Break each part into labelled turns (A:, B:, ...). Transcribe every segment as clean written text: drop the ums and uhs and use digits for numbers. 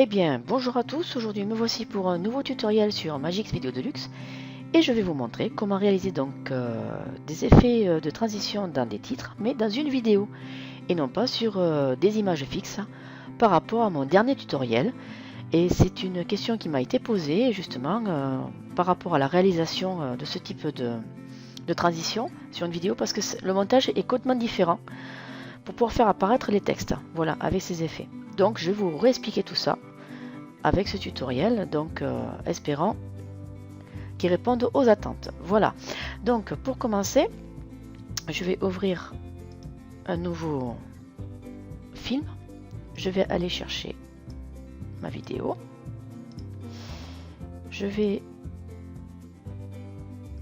A: Eh bien, bonjour à tous, aujourd'hui me voici pour un nouveau tutoriel sur Magix Video Deluxe et je vais vous montrer comment réaliser donc des effets de transition dans des titres, mais dans une vidéo et non pas sur des images fixes par rapport à mon dernier tutoriel. Et c'est une question qui m'a été posée justement par rapport à la réalisation de ce type de transition sur une vidéo, parce que le montage est complètement différent pour pouvoir faire apparaître les textes, voilà, avec ces effets. Donc je vais vous réexpliquer tout ça avec ce tutoriel, donc espérant qu'il réponde aux attentes. Voilà, donc pour commencer, je vais ouvrir un nouveau film. Je vais aller chercher ma vidéo. Je vais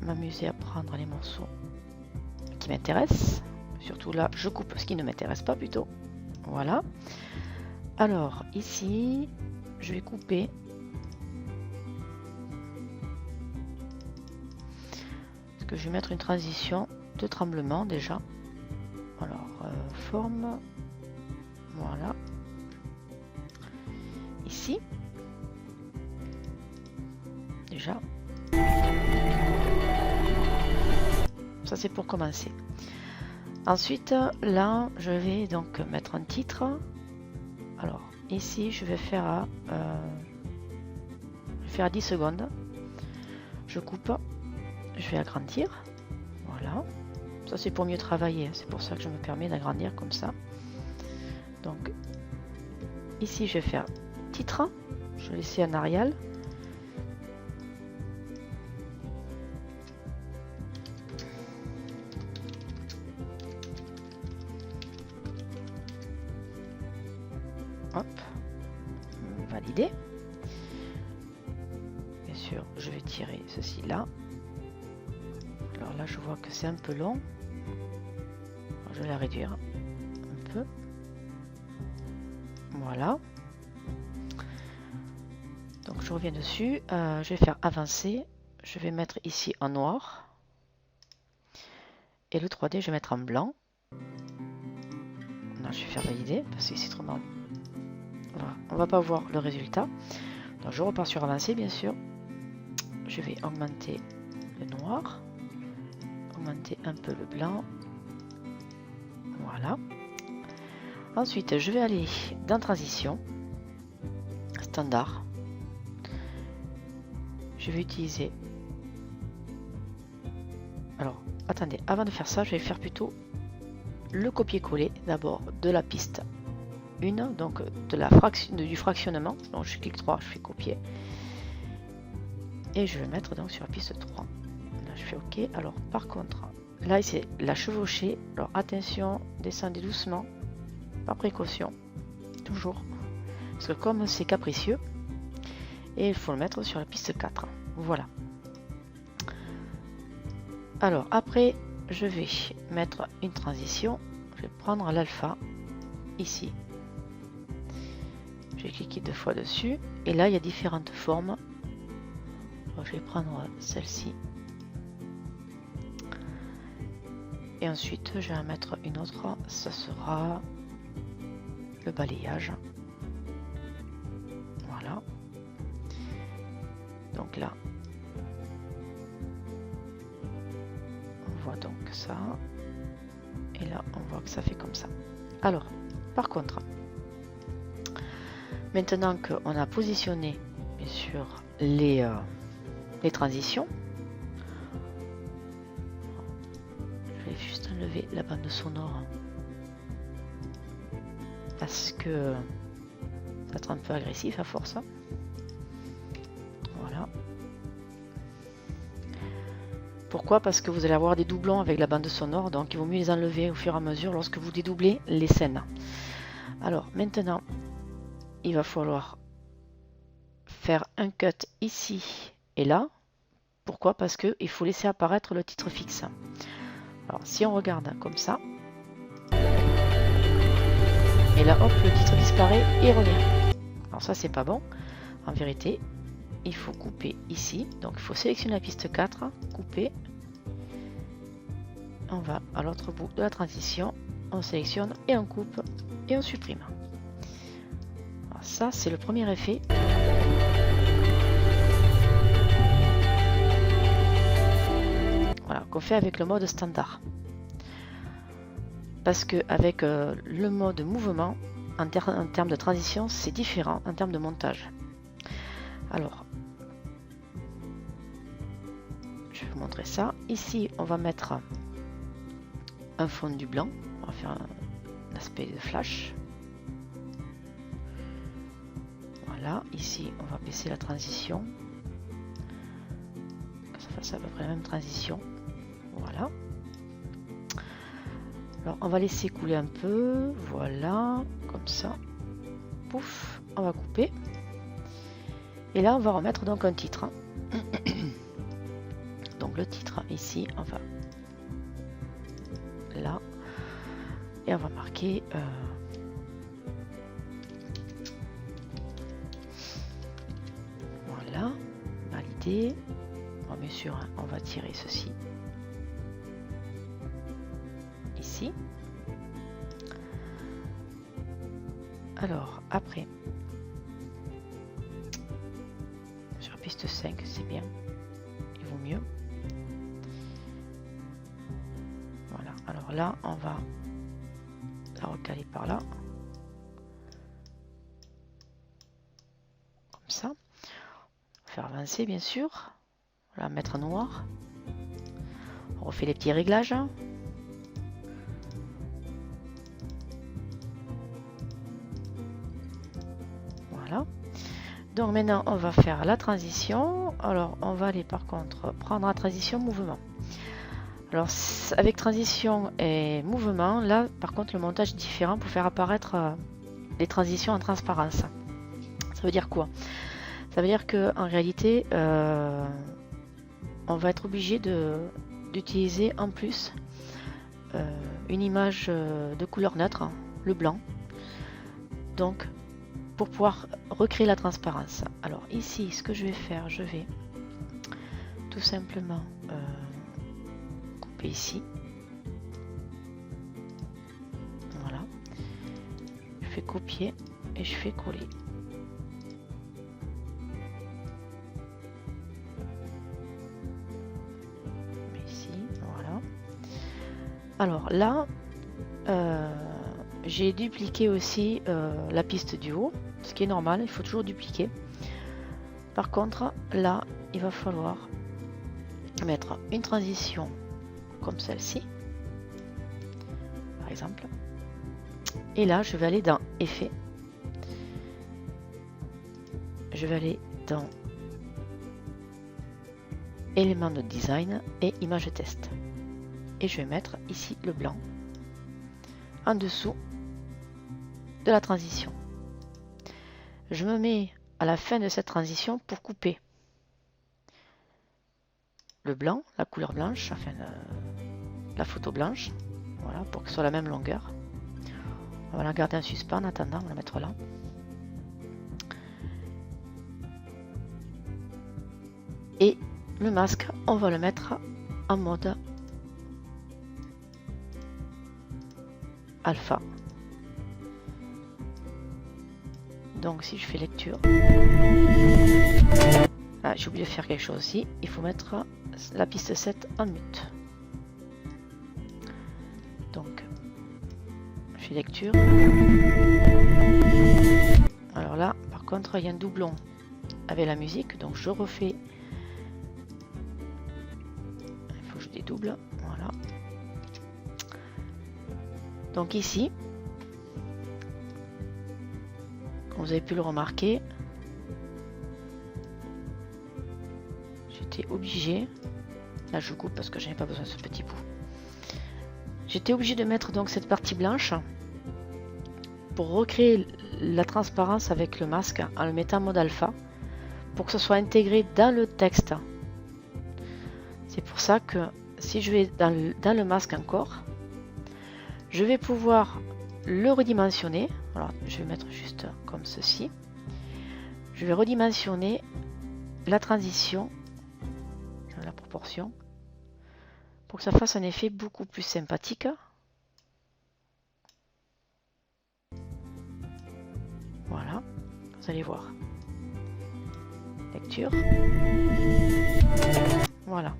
A: m'amuser à prendre les morceaux qui m'intéressent. Surtout là, je coupe ce qui ne m'intéresse pas plutôt. Voilà. Alors ici, je vais couper parce que je vais mettre une transition de tremblement déjà. Alors forme, voilà. Ici, déjà. Ça c'est pour commencer. Ensuite, là, je vais donc mettre un titre. Alors, ici, je vais faire à 10 secondes. Je coupe. Je vais agrandir. Voilà. Ça, c'est pour mieux travailler. C'est pour ça que je me permets d'agrandir comme ça. Donc, ici, je vais faire titre. Je vais laisser un Arial. Hop, valider. Bien sûr, je vais tirer ceci là. Alors là, je vois que c'est un peu long. Je vais la réduire un peu. Voilà. Donc je reviens dessus. Je vais faire avancer. Je vais mettre ici en noir. Et le 3D, je vais mettre en blanc. Là, je vais faire valider parce que c'est trop mal. Voilà. On va pas voir le résultat. Donc je repars sur avancer, bien sûr. Je vais augmenter le noir, augmenter un peu le blanc. Voilà. Ensuite, je vais aller dans transition, standard. Je vais utiliser. Alors, attendez, avant de faire ça, je vais faire plutôt le copier-coller d'abord de la piste 1, donc du fractionnement. Donc je clique 3, je fais copier. Et je vais mettre donc sur la piste 3. Là, je fais OK. Alors, par contre, là, c'est la chevauchée. Alors, attention, descendez doucement, par précaution, toujours. Parce que comme c'est capricieux, et il faut le mettre sur la piste 4. Voilà. Alors, après, je vais mettre une transition. Je vais prendre l'alpha, ici. Je vais cliquer 2 fois dessus. Et là, il y a différentes formes. Je vais prendre celle-ci. Et ensuite, je vais en mettre une autre. Ça sera le balayage. Voilà. Donc là, on voit donc ça. Et là, on voit que ça fait comme ça. Alors, par contre, maintenant qu'on a positionné, bien sûr, les transitions, je vais juste enlever la bande sonore parce que ça va être un peu agressif à force. Voilà. Pourquoi? Parce que vous allez avoir des doublons avec la bande sonore, donc il vaut mieux les enlever au fur et à mesure lorsque vous dédoublez les scènes. Alors maintenant, il va falloir faire un cut ici et là. Pourquoi? Parce qu'il faut laisser apparaître le titre fixe. Alors si on regarde comme ça, et là hop, le titre disparaît et revient. Alors ça c'est pas bon. En vérité, il faut couper ici. Donc il faut sélectionner la piste 4, couper. On va à l'autre bout de la transition, on sélectionne et on coupe et on supprime. Alors, ça c'est le premier effet. Voilà, qu'on fait avec le mode standard. Parce que avec le mode mouvement, en termes de transition, c'est différent en termes de montage. Alors, je vais vous montrer ça. Ici, on va mettre un fond du blanc. On va faire un aspect de flash. Voilà, ici, on va baisser la transition. Que ça fasse à peu près la même transition. Voilà. Alors, on va laisser couler un peu. Voilà, comme ça. Pouf, on va couper. Et là, on va remettre donc un titre. Donc, le titre ici, on va là. Et on va marquer... voilà, valider. Bon, bien sûr, hein, on va tirer ceci. Ici. Alors, après, sur piste 5, c'est bien. Il vaut mieux. Voilà, alors là, on va la recaler par là. Comme ça. Faire avancer, bien sûr. La mettre noir. On refait les petits réglages. Voilà. Donc maintenant, on va faire la transition. Alors, on va aller par contre prendre la transition mouvement. Alors, avec transition et mouvement, là, par contre, le montage est différent pour faire apparaître les transitions en transparence. Ça veut dire quoi? Ça veut dire que en réalité, on va être obligé d'utiliser en plus une image de couleur neutre, le blanc. Donc, pour pouvoir recréer la transparence. Alors ici, ce que je vais faire, je vais tout simplement couper ici. Voilà. Je fais copier et je fais coller. Ici, voilà. Alors là, j'ai dupliqué aussi la piste du haut, ce qui est normal, il faut toujours dupliquer. Par contre, là, il va falloir mettre une transition comme celle-ci, par exemple. Et là, je vais aller dans Effet. Je vais aller dans Éléments de design et Image test. Et je vais mettre ici le blanc en dessous de la transition. Je me mets à la fin de cette transition pour couper le blanc, la couleur blanche, enfin la photo blanche, voilà, pour que ce soit la même longueur. On va la garder en suspens en attendant, on va la mettre là. Et le masque, on va le mettre en mode alpha. Donc si je fais lecture, ah, j'ai oublié de faire quelque chose aussi, il faut mettre la piste 7 en mute. Donc je fais lecture. Alors là par contre il y a un doublon avec la musique, donc je refais, il faut que je dédouble, voilà. Donc ici, comme vous avez pu le remarquer, j'étais obligé, là je coupe parce que je n'ai pas besoin de ce petit bout, j'étais obligé de mettre donc cette partie blanche pour recréer la transparence avec le masque en le mettant en mode alpha pour que ce soit intégré dans le texte. C'est pour ça que si je vais dans le masque encore, je vais pouvoir le redimensionner. Alors je vais mettre juste comme ceci. Je vais redimensionner la transition, la proportion, pour que ça fasse un effet beaucoup plus sympathique. Voilà. Vous allez voir. Lecture. Voilà.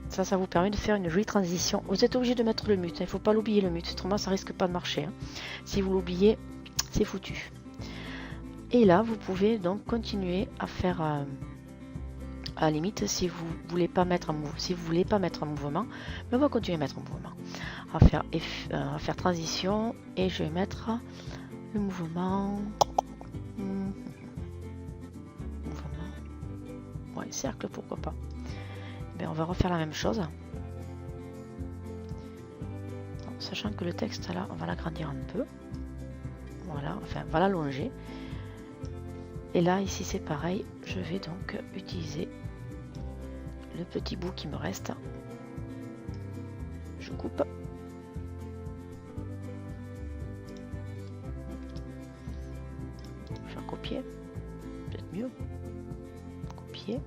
A: Ça vous permet de faire une jolie transition. Vous êtes obligé de mettre le mute. Il ne faut pas l'oublier le mute. Autrement, ça risque pas de marcher. Hein. Si vous l'oubliez, c'est foutu. Et là, vous pouvez donc continuer à faire, à la limite, si vous voulez pas mettre en mouvement, mais on va continuer à mettre en mouvement, à faire transition, et je vais mettre le mouvement, ouais, cercle, pourquoi pas. On va refaire la même chose, sachant que le texte là, on va l'agrandir un peu, voilà, enfin, on va l'allonger. Et là, ici, c'est pareil. Je vais donc utiliser le petit bout qui me reste. Je coupe. Je vais copier. Peut-être mieux. Copier.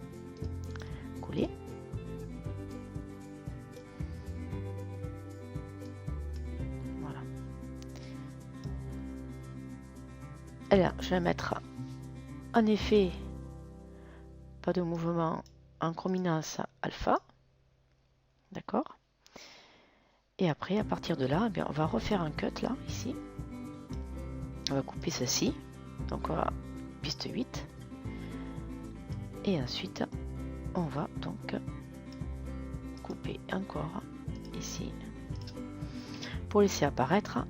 A: Coller. Voilà. Et là, je vais mettre... En effet, pas de mouvement en chrominance alpha. D'accord. Et après, à partir de là, on va refaire un cut là, ici. On va couper ceci. Donc, on va piste 8. Et ensuite, on va donc couper encore ici. Pour laisser apparaître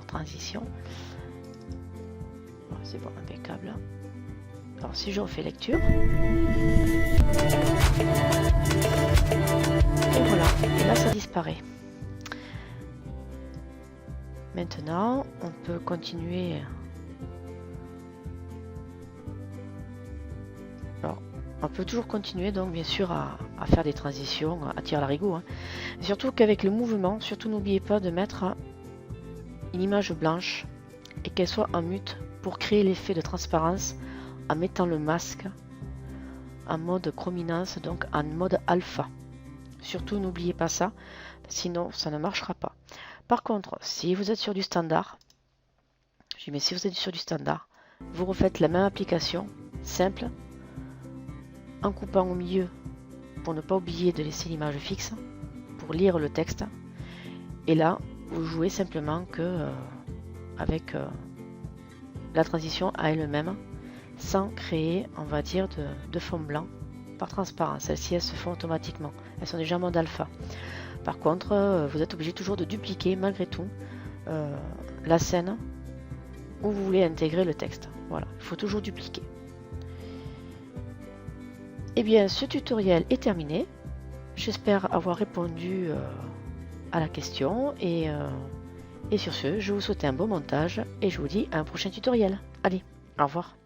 A: transition. C'est bon, impeccable. Alors si je refais lecture, et voilà, et là ça disparaît. Maintenant on peut continuer. Alors on peut toujours continuer donc bien sûr à faire des transitions à tir larigot, hein. Surtout qu'avec le mouvement, surtout n'oubliez pas de mettre une image blanche et qu'elle soit en mute pour créer l'effet de transparence en mettant le masque en mode chrominance, donc en mode alpha. Surtout n'oubliez pas ça, sinon ça ne marchera pas. Par contre, si vous êtes sur du standard, si vous êtes sur du standard, vous refaites la même application simple en coupant au milieu pour ne pas oublier de laisser l'image fixe pour lire le texte. Et là, vous jouez simplement que avec la transition à elle-même, sans créer, on va dire, de fond blanc par transparence. Celles-ci, elles se font automatiquement. Elles sont déjà en mode alpha. Par contre, vous êtes obligé toujours de dupliquer, malgré tout, la scène où vous voulez intégrer le texte. Voilà, il faut toujours dupliquer. Et bien, ce tutoriel est terminé. J'espère avoir répondu à la question et sur ce, je vous souhaite un bon montage et je vous dis à un prochain tutoriel. Allez, au revoir.